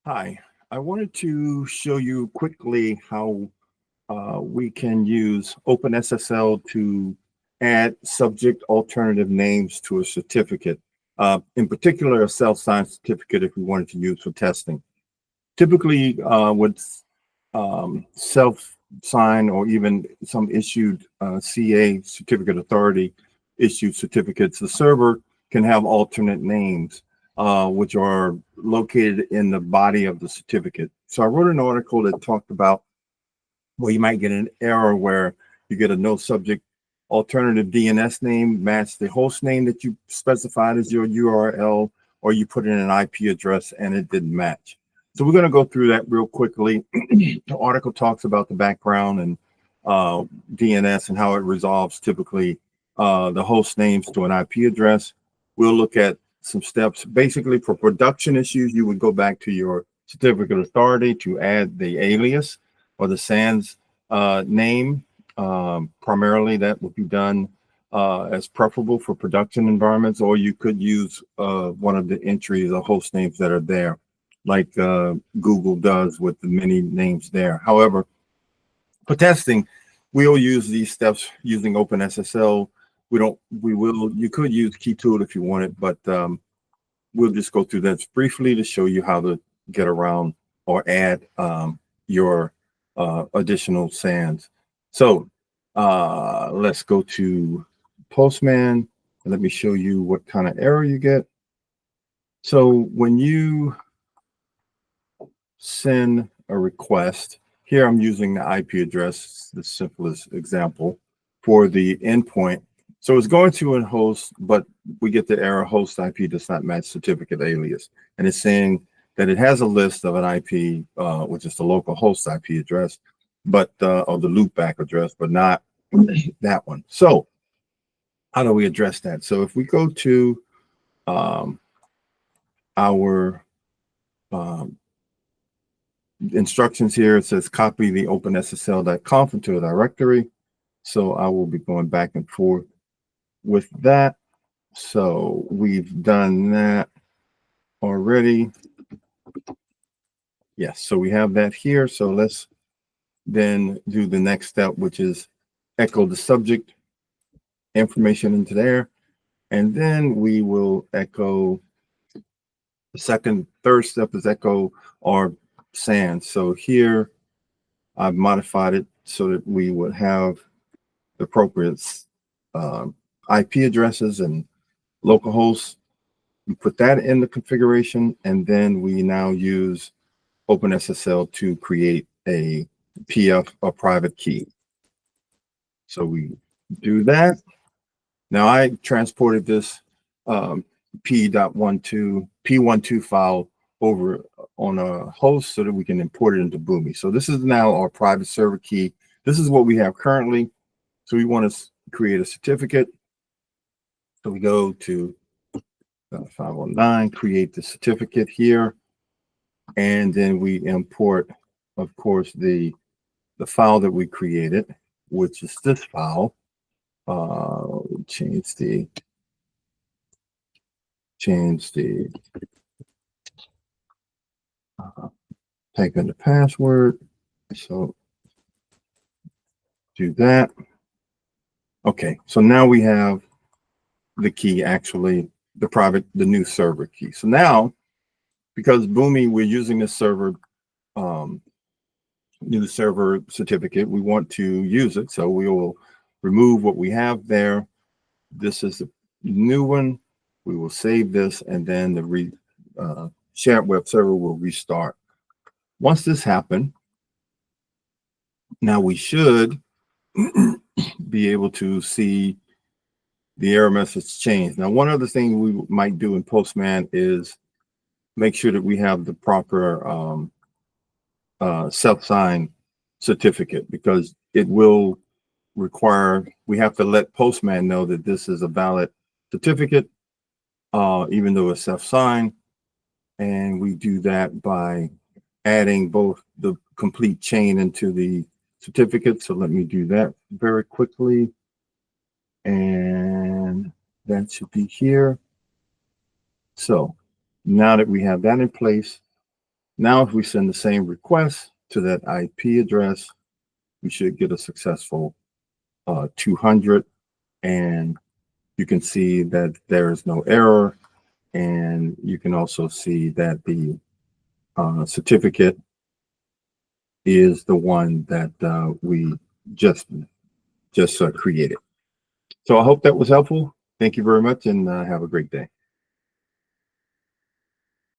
Hi, I wanted to show you quickly how we can use OpenSSL to add subject alternative names to a certificate, in particular a self-signed certificate if we wanted to use for testing. Typically with self-sign or even some issued CA, certificate authority issued certificates, the server can have alternate names which are located in the body of the certificate. So I wrote an article that talked about where you might get an error where you get a no subject alternative DNS name match the host name that you specified as your URL, or you put in an IP address and it didn't match. So we're going to go through that real quickly. The article talks about the background and DNS and how it resolves typically the host names to an IP address. We'll look at some steps. Basically, for production issues, you would go back to your certificate authority to add the alias or the SANS name. Primarily, that would be done as preferable for production environments, or you could use one of the entries or host names that are there, like Google does with the many names there. However, for testing, we'll use these steps using OpenSSL. You could use KeyTool if you wanted, but we'll just go through that briefly to show you how to get around or add your additional SANs. So let's go to Postman. And let me show you what kind of error you get. So when you send a request, here I'm using the IP address, the simplest example, for the endpoint. So it's going to a host, but we get the error host IP does not match certificate alias. And it's saying that it has a list of an IP, which is the local host IP address, but or the loopback address, but not that one. So how do we address that? So if we go to our instructions here, it says copy the OpenSSL.conf into a directory. So I will be going back and forth with that. So we've done that already. Yes, so we have that here. So let's then do the next step, which is echo the subject information into there. And then we will echo the third step is echo our SANs. So here I've modified it so that we would have the appropriate IP addresses and localhosts. We put that in the configuration, and then we now use OpenSSL to create a PF, a private key. So we do that. Now I transported this P12 file over on a host so that we can import it into Boomi. So this is now our private server key. This is what we have currently. So we want to create a certificate. So we go to 509, create the certificate here, and then we import, of course, the file that we created, which is this file. Change the type in the password. So do that. Okay, so now we have the key, actually the new server key. So now, because Boomi, we're using this server, new server certificate, we want to use it. So we will remove what we have there. This is the new one. We will save this, and then the shared web server will restart. Once this happened, now we should be able to see the error message change. Now, one other thing we might do in Postman is make sure that we have the proper self-signed certificate, because it will require, we have to let Postman know that this is a valid certificate, even though it's self-signed. And we do that by adding both the complete chain into the certificate. So let me do that very quickly. And that should be here. So Now that we have that in place, now if we send the same request to that IP address, we should get a successful 200, and you can see that there is no error, and you can also see that the certificate is the one that we just created. So I hope that was helpful. Thank you very much, and have a great day.